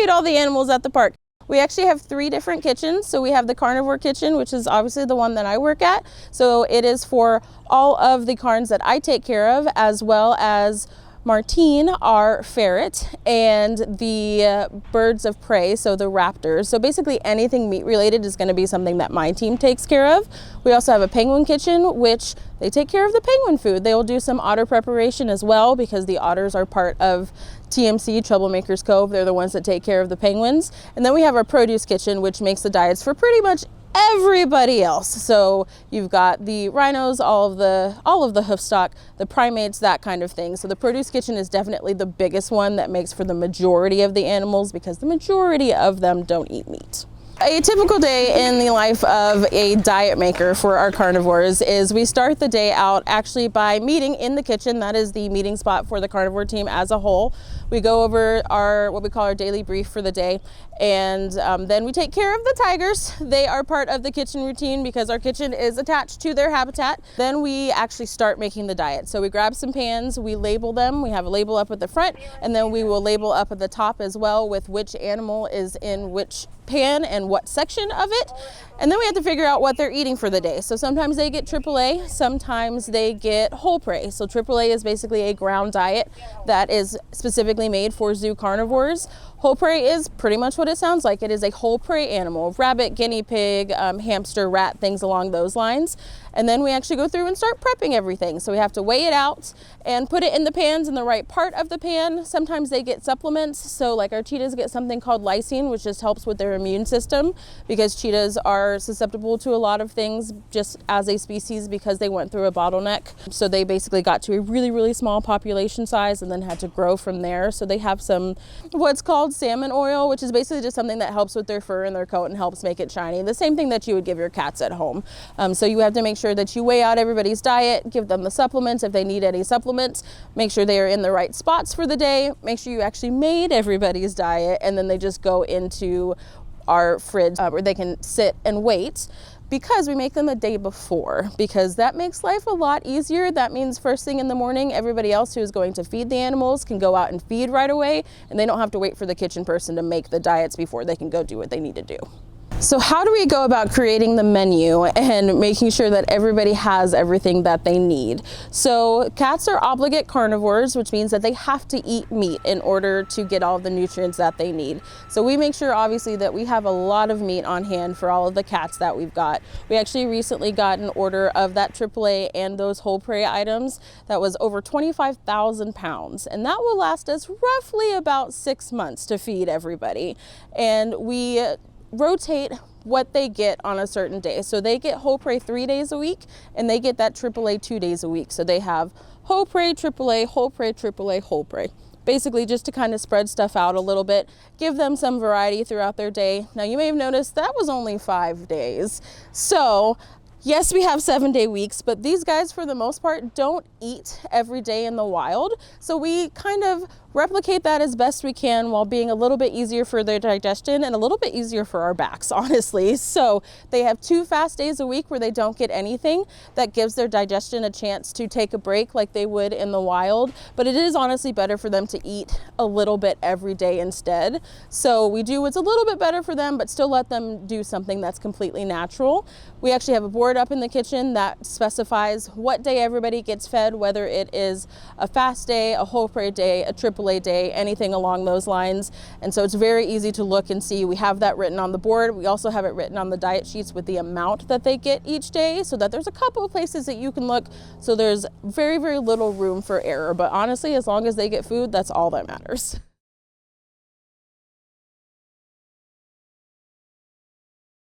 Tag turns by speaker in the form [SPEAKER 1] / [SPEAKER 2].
[SPEAKER 1] feed all the animals at the park. We actually have 3 different kitchens. So we have the Carnivore Kitchen, which is obviously the one that I work at. So it is for all of the carns that I take care of, as well as Martine, our ferret, and the birds of prey, so the raptors. So basically anything meat related is going to be something that my team takes care of. We also have a penguin kitchen, which they take care of the penguin food. They will do some otter preparation as well, because the otters are part of TMC, Troublemakers Cove. They're the ones that take care of the penguins. And then we have our produce kitchen, which makes the diets for pretty much everybody else. So you've got the rhinos, all of the hoof stock, the primates, that kind of thing. So the produce kitchen is definitely the biggest one that makes for the majority of the animals, because the majority of them don't eat meat. A typical day in the life of a diet maker for our carnivores is we start the day out actually by meeting in the kitchen. That is the meeting spot for the carnivore team as a whole. We go over what we call our daily brief for the day, and then we take care of the tigers. They are part of the kitchen routine because our kitchen is attached to their habitat. Then we actually start making the diet. So we grab some pans, we label them. We have a label up at the front, and then we will label up at the top as well with which animal is in which pan and what section of it. And then we have to figure out what they're eating for the day. So sometimes they get AAA, sometimes they get whole prey. So AAA is basically a ground diet that is specifically made for zoo carnivores. Whole prey is pretty much what it sounds like. It is a whole prey animal: rabbit, guinea pig, hamster, rat, things along those lines. And then we actually go through and start prepping everything. So we have to weigh it out and put it in the pans in the right part of the pan. Sometimes they get supplements. So like our cheetahs get something called lysine, which just helps with their immune system, because cheetahs are susceptible to a lot of things just as a species because they went through a bottleneck. So they basically got to a really, really small population size and then had to grow from there. So they have some what's called salmon oil, which is basically just something that helps with their fur and their coat and helps make it shiny. The same thing that you would give your cats at home. So you have to make sure that you weigh out everybody's diet, give them the supplements if they need any supplements, make sure they are in the right spots for the day, make sure you actually made everybody's diet, and then they just go into our fridge where they can sit and wait, because we make them a day before, because that makes life a lot easier. That means first thing in the morning, everybody else who is going to feed the animals can go out and feed right away, and they don't have to wait for the kitchen person to make the diets before they can go do what they need to do. So how do we go about creating the menu and making sure that everybody has everything that they need? So cats are obligate carnivores, which means that they have to eat meat in order to get all the nutrients that they need. So we make sure obviously that we have a lot of meat on hand for all of the cats that we've got. We actually recently got an order of that AAA and those whole prey items that was over 25,000 pounds. And that will last us roughly about 6 months to feed everybody. And we rotate what they get on a certain day. So they get whole prey 3 days a week, and they get that AAA 2 days a week. So they have whole prey, AAA, whole prey, AAA, whole prey. Basically just to kind of spread stuff out a little bit, give them some variety throughout their day. Now you may have noticed that was only 5 days. So yes, we have 7-day weeks, but these guys for the most part don't eat every day in the wild. So we kind of replicate that as best we can while being a little bit easier for their digestion and a little bit easier for our backs, honestly. So they have 2 fast days a week where they don't get anything. That gives their digestion a chance to take a break like they would in the wild. But it is honestly better for them to eat a little bit every day instead. So we do what's a little bit better for them, but still let them do something that's completely natural. We actually have a board up in the kitchen that specifies what day everybody gets fed, whether it is a fast day, a whole prey day, a AAA day, anything along those lines. And so it's very easy to look and see. We have that written on the board. We also have it written on the diet sheets with the amount that they get each day, so that there's a couple of places that you can look. So there's very, very little room for error. But honestly, as long as they get food, that's all that matters.